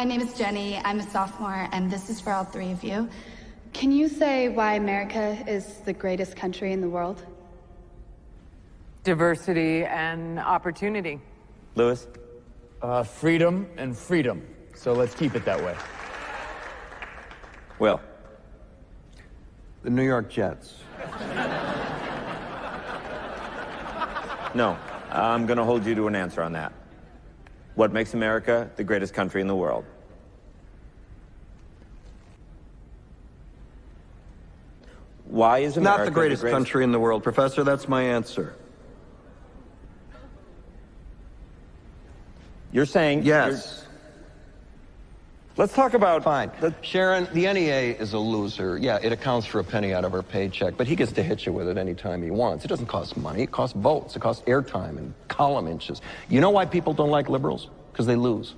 My name is Jenny. I'm a sophomore, and this is for all three of you. Can you say why America is the greatest country in the world? Diversity and opportunity. Lewis? Freedom and freedom. So let's keep it that way. Will? The New York Jets. No, I'm going to hold you to an answer on that. What makes America the greatest country in the world? Why is America Not the greatest country in the world, Professor. That's my answer. You're saying... Yes. Let's talk about... Fine. Sharon, the NEA is a loser. Yeah, it accounts for a penny out of our paycheck, but he gets to hit you with it anytime he wants. It doesn't cost money. It costs votes. It costs airtime and column inches. You know why people don't like liberals? Because they lose.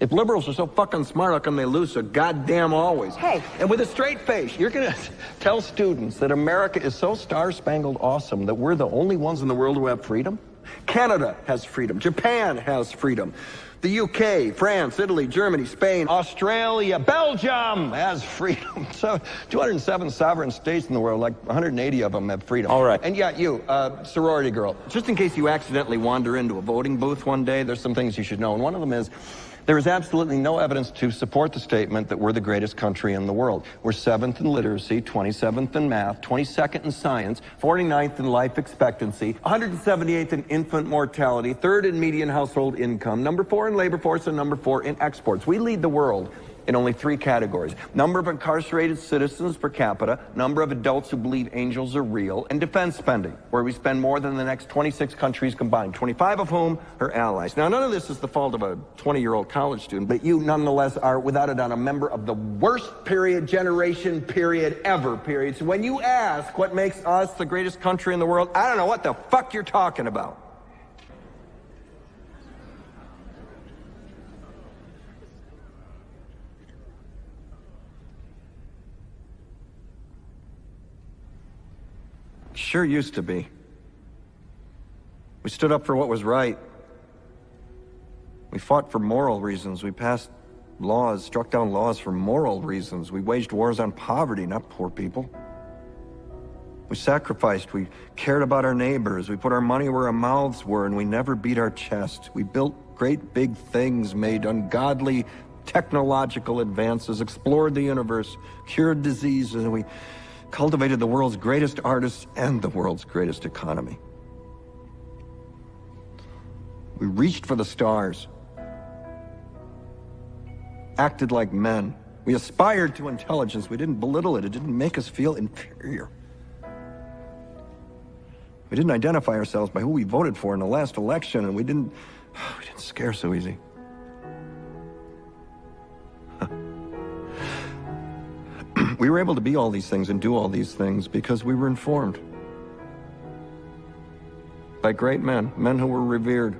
If liberals are so fucking smart, how come they lose so goddamn always? Hey. And with a straight face, you're going to tell students that America is so star-spangled awesome that we're the only ones in the world who have freedom? Canada has freedom. Japan has freedom. The UK, France, Italy, Germany, Spain, Australia, Belgium has freedom. So 207 sovereign states in the world, like 180 of them have freedom. All right. And yeah, you, sorority girl, just in case you accidentally wander into a voting booth one day, there's some things you should know. And one of them is, there is absolutely no evidence to support the statement that we're the greatest country in the world. We're 7th in literacy, 27th in math, 22nd in science, 49th in life expectancy, 178th in infant mortality, 3rd in median household income, number 4 in labor force, and number 4 in exports. We lead the world in only 3 categories: number of incarcerated citizens per capita, number of adults who believe angels are real, and defense spending, where we spend more than the next 26 countries combined, 25 of whom are allies. Now, none of this is the fault of a 20-year-old college student, but you nonetheless are, without a doubt, a member of the worst generation ever. So when you ask what makes us the greatest country in the world, I don't know what the fuck you're talking about. Sure used to be. We stood up for what was right. We fought for moral reasons. We passed laws, struck down laws for moral reasons. We waged wars on poverty, not poor people. We sacrificed. We cared about our neighbors. We put our money where our mouths were, and we never beat our chest. We built great big things, made ungodly technological advances, explored the universe, cured diseases, and we cultivated the world's greatest artists and the world's greatest economy. We reached for the stars, acted like men. We aspired to intelligence. We didn't belittle it. It didn't make us feel inferior. We didn't identify ourselves by who we voted for in the last election, and we didn't scare so easy. We were able to be all these things and do all these things because we were informed by great men, men who were revered.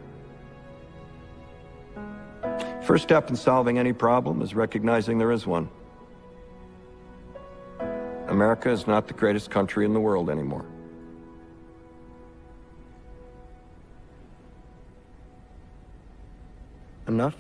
First step in solving any problem is recognizing there is one. America is not the greatest country in the world anymore. Enough?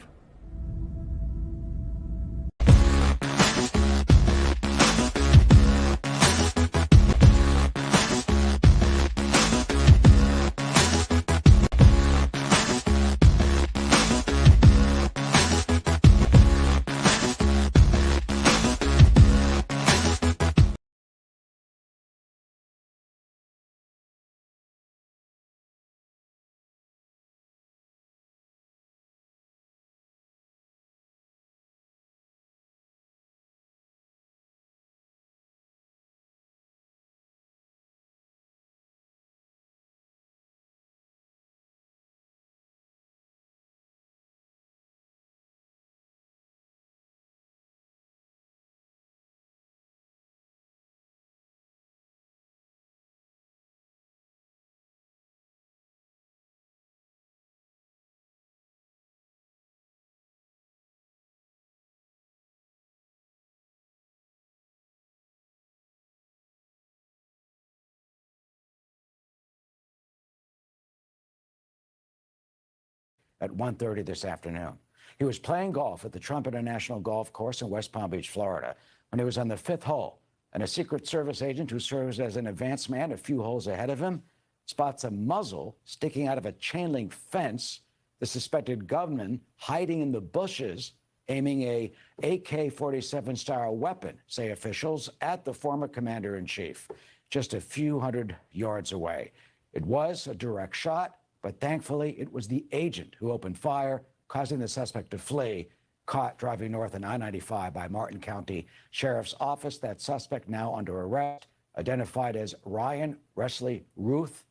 At 1:30 this afternoon. He was playing golf at the Trump International Golf Course in West Palm Beach, Florida, when he was on the 5th hole, and a Secret Service agent who serves as an advance man a few holes ahead of him spots a muzzle sticking out of a chain link fence, the suspected gunman hiding in the bushes, aiming a AK-47 style weapon, say officials, at the former commander-in-chief, just a few hundred yards away. It was a direct shot, but thankfully it was the agent who opened fire, causing the suspect to flee, caught driving north on I-95 by Martin County Sheriff's Office. That suspect now under arrest, identified as Ryan Wesley Ruth.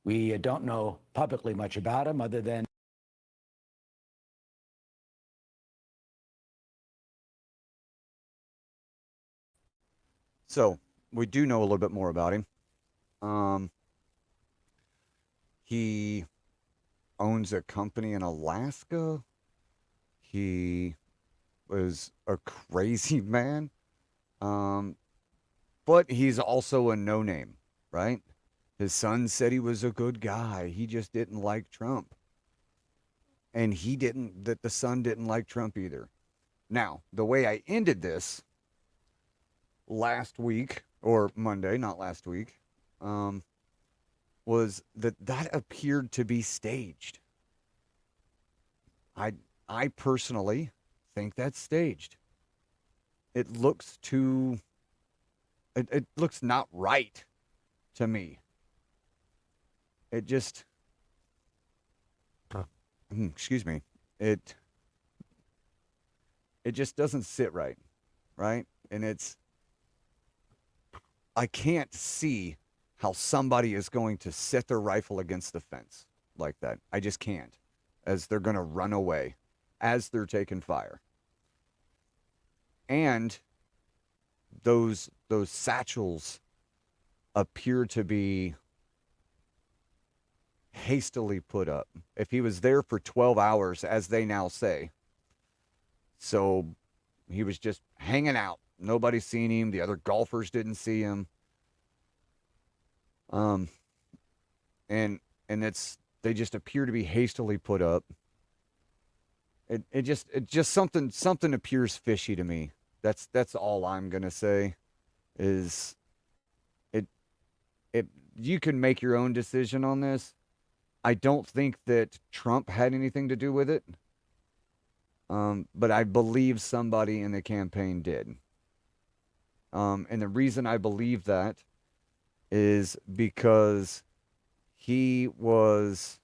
We don't know publicly much about him other than So we do know a little bit more about him. He owns a company in Alaska. He was a crazy man. But he's also a no-name, right? His son said he was a good guy. He just didn't like Trump. And the son didn't like Trump either. Now, the way I ended this last week, or Monday, not last week, was that appeared to be staged. I personally think that's staged. It looks it looks not right to me. It just, excuse me, it just doesn't sit right, right? And I can't see how somebody is going to set their rifle against the fence like that. I just can't, as they're going to run away as they're taking fire. And those satchels appear to be hastily put up. If he was there for 12 hours, as they now say, so he was just hanging out. Nobody's seen him. The other golfers didn't see him. And they just appear to be hastily put up. It just something appears fishy to me. That's all I'm gonna say. Is it you can make your own decision on this. I don't think that Trump had anything to do with it. But I believe somebody in the campaign did. And the reason I believe that is because he was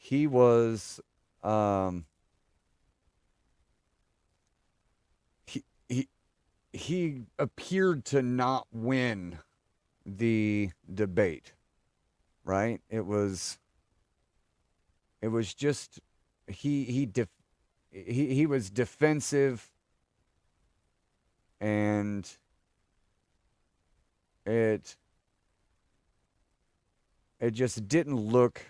he appeared to not win the debate, right? It was just he was defensive, and it just didn't look.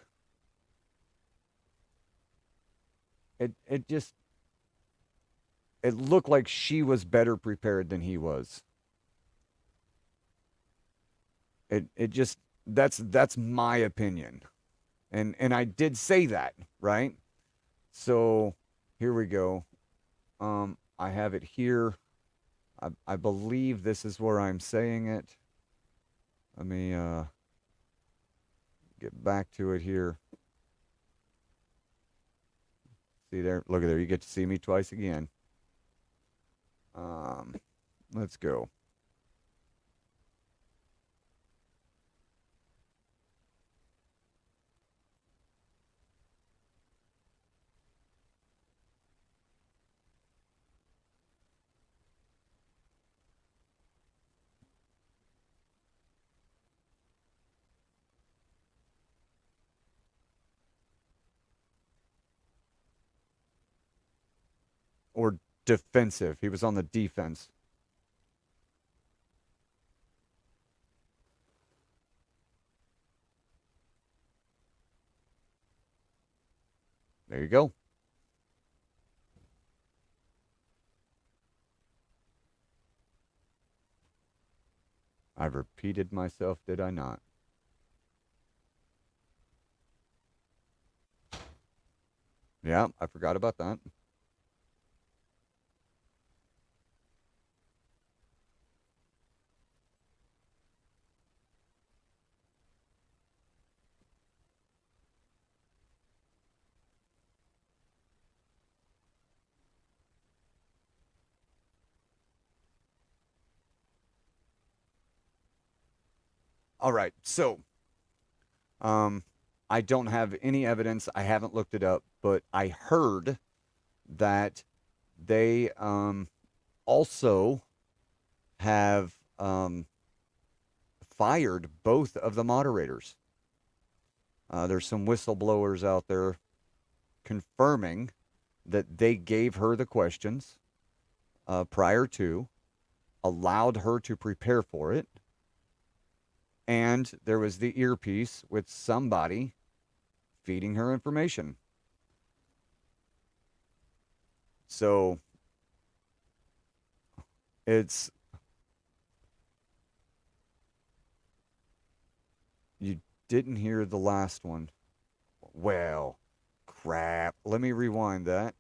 It looked like she was better prepared than he was. That's my opinion. And I did say that, right? So here we go. I have it here. I believe this is where I'm saying it. Let me get back to it here. See there? Look at there. You get to see me twice again. Let's go. Or defensive. He was on the defense. There you go. I've repeated myself, did I not? Yeah, I forgot about that. All right, so I don't have any evidence. I haven't looked it up, but I heard that they also have fired both of the moderators. There's some whistleblowers out there confirming that they gave her the questions prior to, allowed her to prepare for it, and there was the earpiece with somebody feeding her information. So it's, you didn't hear the last one. Well, crap. Let me rewind that.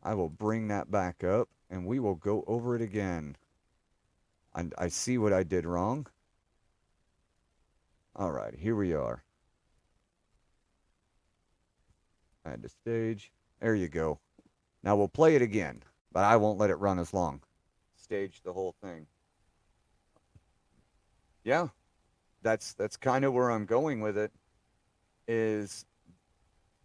I will bring that back up and we will go over it again. I see what I did wrong. All right, here we are. Add to stage. There you go. Now we'll play it again, but I won't let it run as long. Stage the whole thing. Yeah, that's kind of where I'm going with it. Is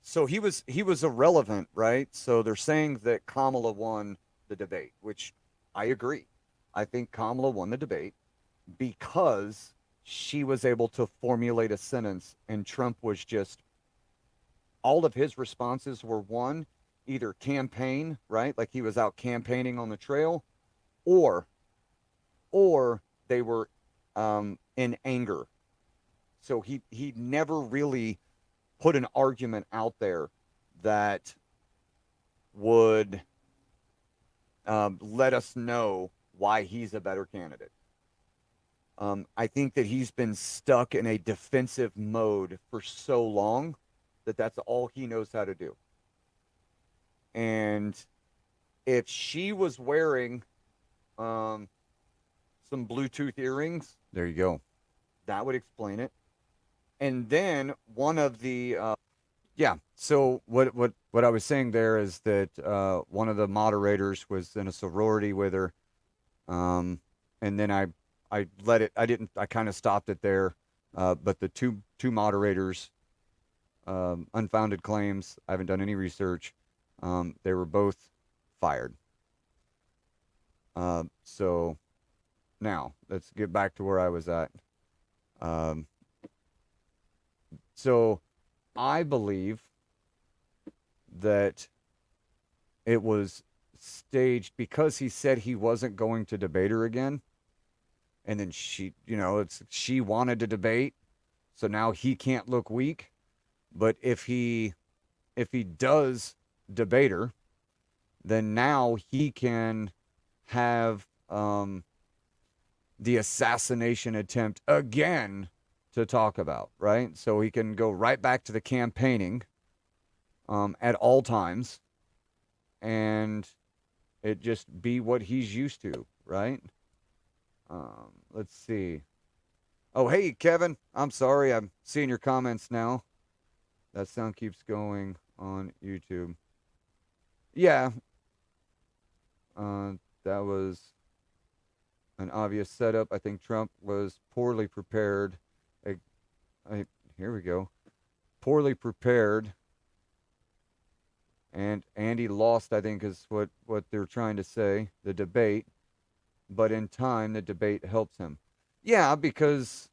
so he was irrelevant, right? So they're saying that Kamala won the debate, which I agree. I think Kamala won the debate because she was able to formulate a sentence, and Trump was just, all of his responses were one, either campaign, right? Like he was out campaigning on the trail, or they were in anger. So he never really put an argument out there that would let us know why he's a better candidate. I think that he's been stuck in a defensive mode for so long that that's all he knows how to do. And if she was wearing some Bluetooth earrings, there you go. That would explain it. And then one of the yeah. So what I was saying there is that one of the moderators was in a sorority with her, and then I let it. I kind of stopped it there. But the two moderators, unfounded claims. I haven't done any research. They were both fired. So now let's get back to where I was at. So I believe that it was staged because he said he wasn't going to debate her again. And then she wanted to debate. So now he can't look weak. But if he does debate her, then now he can have the assassination attempt again to talk about, right? So he can go right back to the campaigning at all times, and it just be what he's used to, right? Let's see. Oh, hey, Kevin. I'm sorry. I'm seeing your comments now. That sound keeps going on YouTube. Yeah. That was an obvious setup. I think Trump was poorly prepared. Here we go. Poorly prepared. And Andy lost, I think, is what they're trying to say, the debate. But in time, the debate helps him. Yeah, because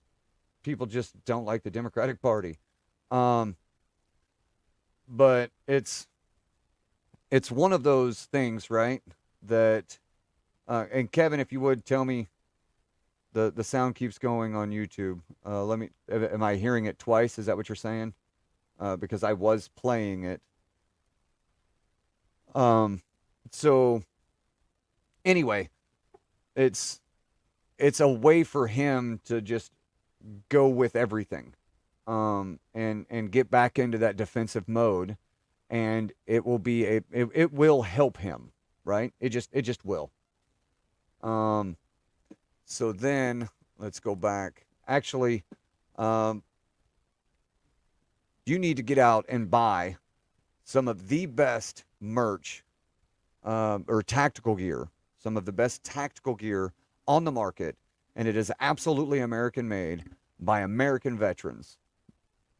people just don't like the Democratic Party. But it's one of those things, right? That, and Kevin, if you would tell me, the sound keeps going on YouTube. Am I hearing it twice? Is that what you're saying? Because I was playing it. So anyway, it's a way for him to just go with everything, and get back into that defensive mode. and it will be it will help him, right? It just will. So then let's go back. Actually, you need to get out and buy some of the best merch or tactical gear, some of the best tactical gear on the market, and it is absolutely American made by American veterans.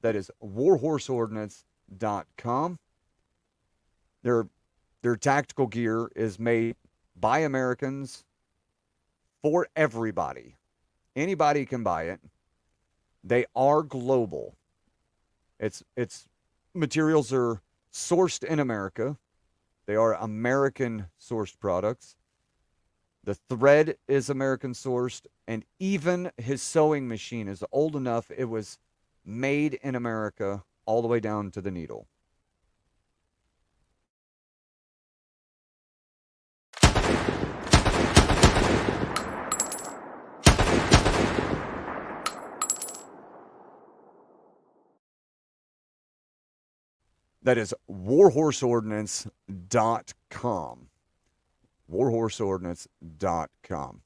That is warhorseordnance.com. Their tactical gear is made by Americans for everybody. Anybody can buy it. They are global. Its materials are sourced in America. They are American sourced products. The thread is American sourced, and even his sewing machine is old enough it was made in America all the way down to the needle. That is warhorseordnance.com. warhorseordnance.com.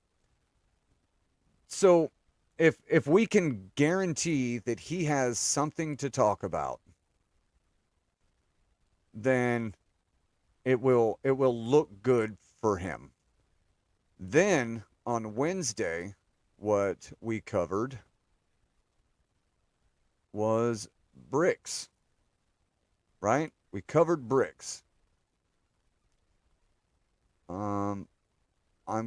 So if we can guarantee that he has something to talk about, then it will look good for him. Then on Wednesday, what we covered was BRICS, right? We covered BRICS. I'm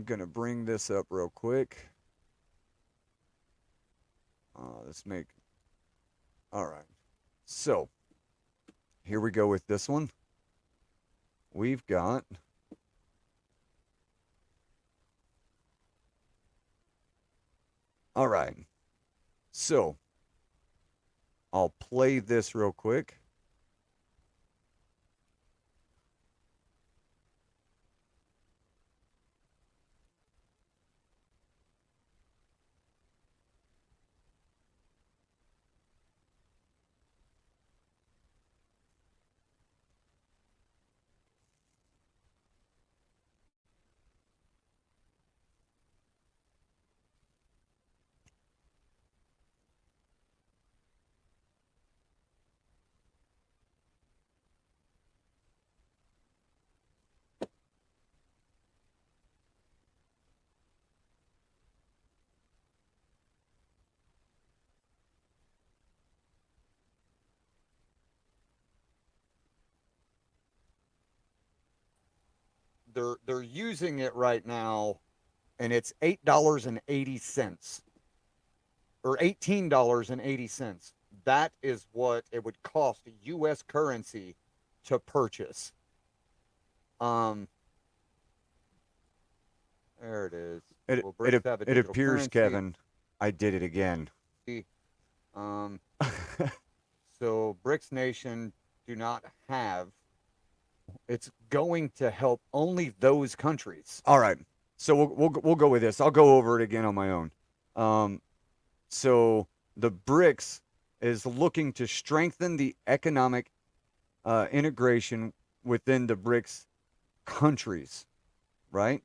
going to bring this up real quick. All right. So, here we go with this one. We've got all right. So, I'll play this real quick. They're using it right now, and it's $8.80 or $18.80. That is what it would cost U.S. currency to purchase. There it is. It appears, currency. Kevin, I did it again. So BRICS nation do not have. It's going to help only those countries. All right. So we'll go with this. I'll go over it again on my own. So the BRICS is looking to strengthen the economic integration within the BRICS countries, right?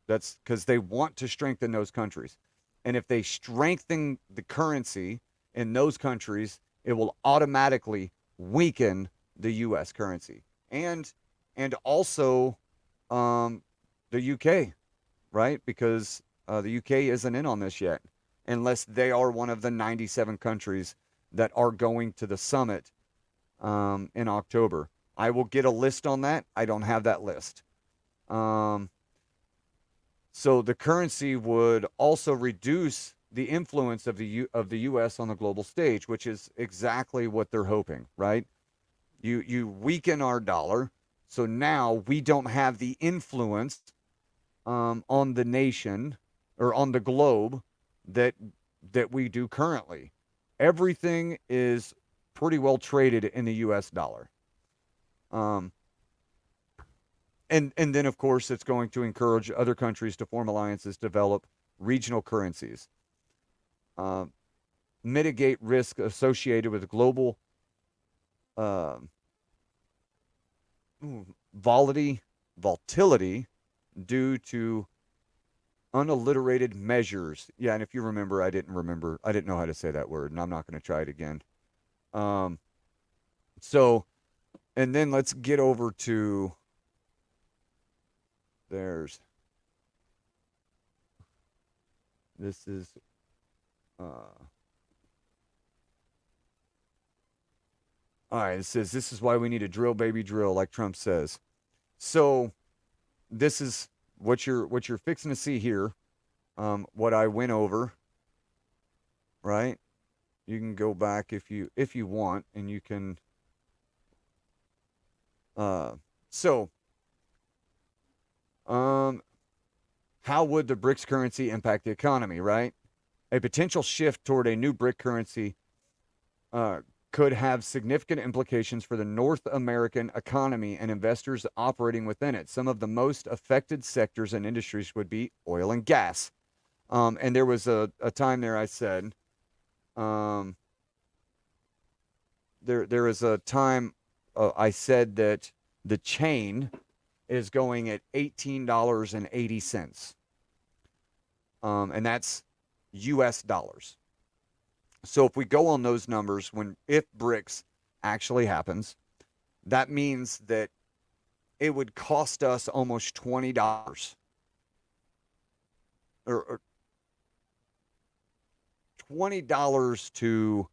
That's because they want to strengthen those countries. And if they strengthen the currency in those countries, it will automatically weaken the U.S. currency. And also the UK, right? Because the UK isn't in on this yet, unless they are one of the 97 countries that are going to the summit in October. I will get a list on that. I don't have that list. So the currency would also reduce the influence of the U.S. on the global stage, which is exactly what they're hoping, right? You weaken our dollar, so now we don't have the influence on the nation or on the globe that we do currently. Everything is pretty well traded in the U.S. dollar. And then, of course, it's going to encourage other countries to form alliances, develop regional currencies, mitigate risk associated with global volatility due to unalliterated measures. Yeah, and if you remember, I didn't know how to say that word, and I'm not going to try it again. So, and then let's get over to, this is, all right, it says, this is why we need to drill, baby, drill, like Trump says. So, this is what you're fixing to see here. What I went over, right? You can go back if you want, and you can. How would the BRICS currency impact the economy, right? A potential shift toward a new BRIC currency could have significant implications for the North American economy and investors operating within it. Some of the most affected sectors and industries would be oil and gas. And there was a time there I said, there was a time I said that the chain is going at $18.80. And that's US dollars. So if we go on those numbers, if BRICS actually happens, that means that it would cost us almost $20 or $20 to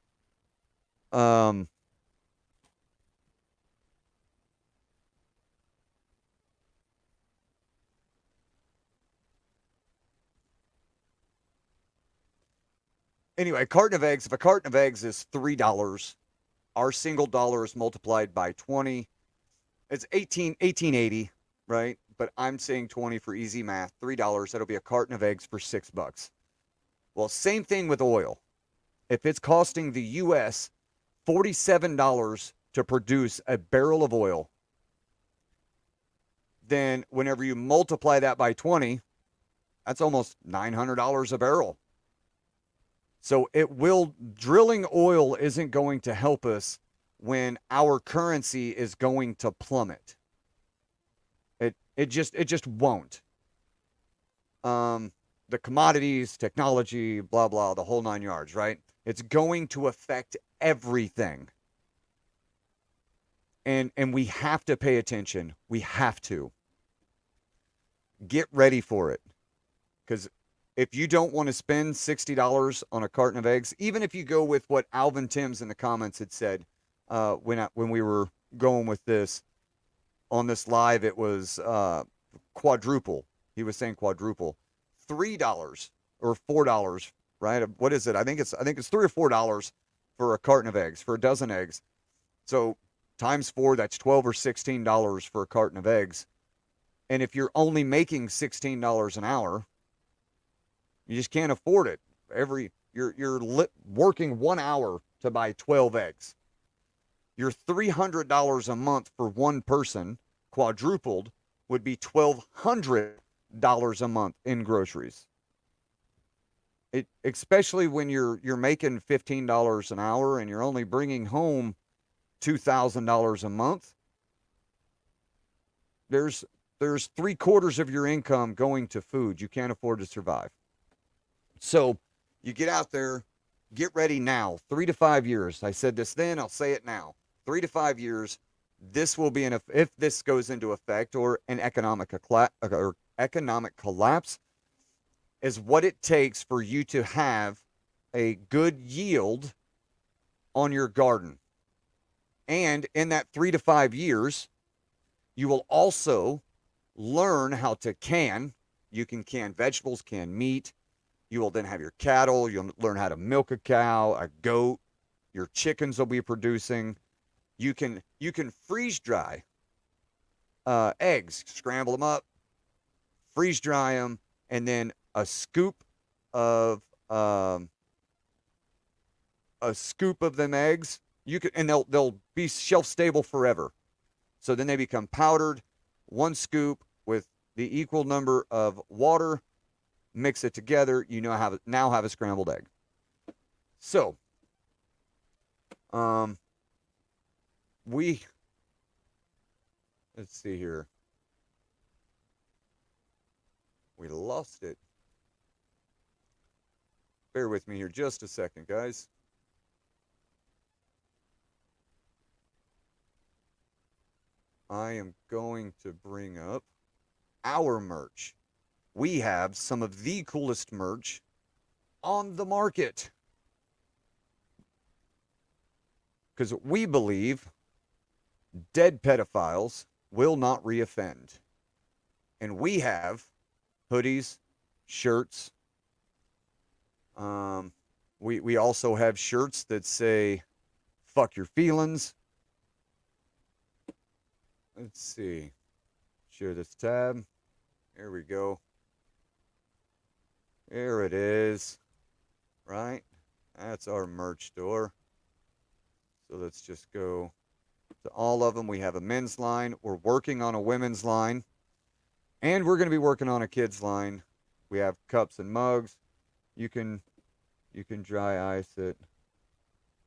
anyway, a carton of eggs, if a carton of eggs is $3, our single dollar is multiplied by 20. It's 18.80, right? But I'm saying 20 for easy math. $3, that'll be a carton of eggs for $6. Well, same thing with oil. If it's costing the US $47 to produce a barrel of oil, then whenever you multiply that by 20, that's almost $900 a barrel. So drilling oil isn't going to help us when our currency is going to plummet. It just won't. The commodities, technology, blah, blah, the whole 9 yards, right? It's going to affect everything. And we have to pay attention. We have to. Get ready for it. Because if you don't want to spend $60 on a carton of eggs, even if you go with what Alvin Timms in the comments had said when we were going with this, on this live, it was quadruple. He was saying quadruple. $3 or $4, right? What is it? I think it's $3 or $4 for a carton of eggs, for a dozen eggs. So times 4, that's $12 or $16 for a carton of eggs. And if you're only making $16 an hour, you just can't afford it. You're working 1 hour to buy 12 eggs. Your $300 a month for one person, quadrupled, would be $1,200 a month in groceries. Especially when you're making $15 an hour and you're only bringing home $2,000 a month. There's 3/4 of your income going to food. You can't afford to survive. So you get out there, get ready now. 3 to 5 years. I said this then, I'll say it now. 3 to 5 years, this will be if this goes into effect, or an economic collapse, is what it takes for you to have a good yield on your garden. And in that 3 to 5 years, you will also learn how to can. You can can vegetables, can meat. You will then have your cattle. You'll learn how to milk a cow, a goat. Your chickens will be producing. You can freeze dry eggs, scramble them up, freeze dry them, and then a scoop of them eggs. And they'll be shelf stable forever. So then they become powdered. 1 scoop with the equal number of water. Mix it together. You now have a scrambled egg. So, Let's see here. We lost it. Bear with me here just a second, guys. I am going to bring up our merch. We have some of the coolest merch on the market. Because we believe dead pedophiles will not reoffend. And we have hoodies, shirts. We also have shirts that say, fuck your feelings. Let's see. Share this tab. There we go. There it is. Right? That's our merch store. So let's just go to all of them. We have a men's line. We're working on a women's line. And we're going to be working on a kids line. We have cups and mugs. You can dry ice it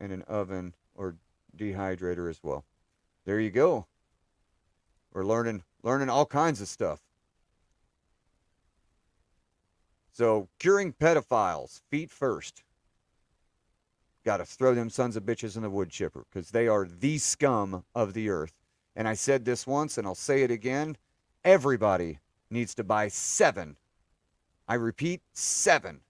in an oven or dehydrator as well. There you go. We're learning all kinds of stuff. So, curing pedophiles, feet first. Got to throw them sons of bitches in the wood chipper because they are the scum of the earth. And I said this once and I'll say it again. Everybody needs to buy 7. I repeat, 7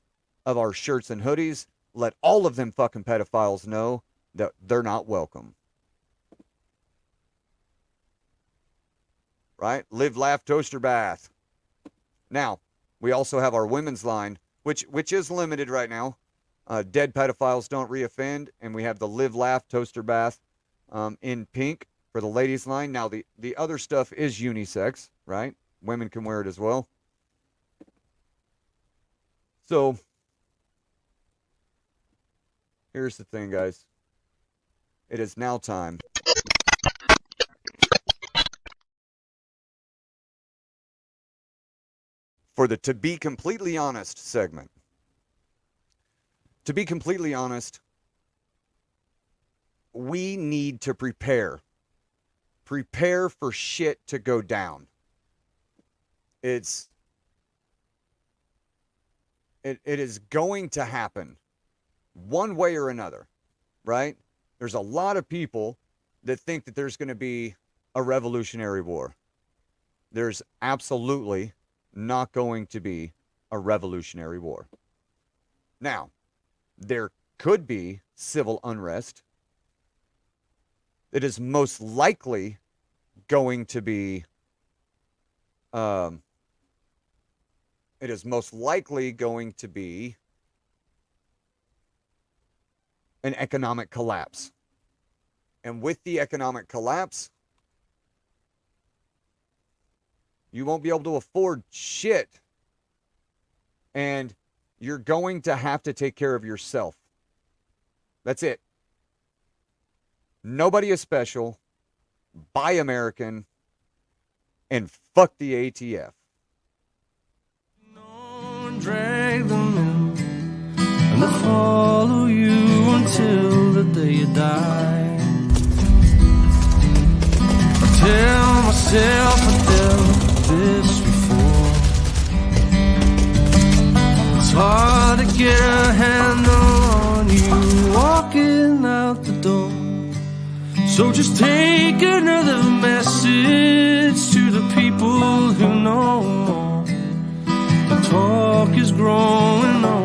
of our shirts and hoodies. Let all of them fucking pedophiles know that they're not welcome. Right? Live, laugh, toaster, bath. Now, we also have our women's line, which is limited right now. Dead pedophiles don't reoffend. And we have the live, laugh, toaster, bath in pink for the ladies line. Now, the other stuff is unisex, right? Women can wear it as well. So, here's the thing, guys. It is now time for the To Be Completely Honest segment. To be completely honest, we need to prepare. Prepare for shit to go down. It is going to happen one way or another, right? There's a lot of people that think that there's going to be a revolutionary war. There's absolutely not going to be a revolutionary war. Now, there could be civil unrest. It is most likely going to be an economic collapse. And with the economic collapse, you won't be able to afford shit. And you're going to have to take care of yourself. That's it. Nobody is special. Buy American. And fuck the ATF. Drag them in, and they'll follow you until the day you die. I tell myself I've dealt this before. It's hard to get a handle on you walking out the door. So just take another message to the people who know more. The talk is growing on.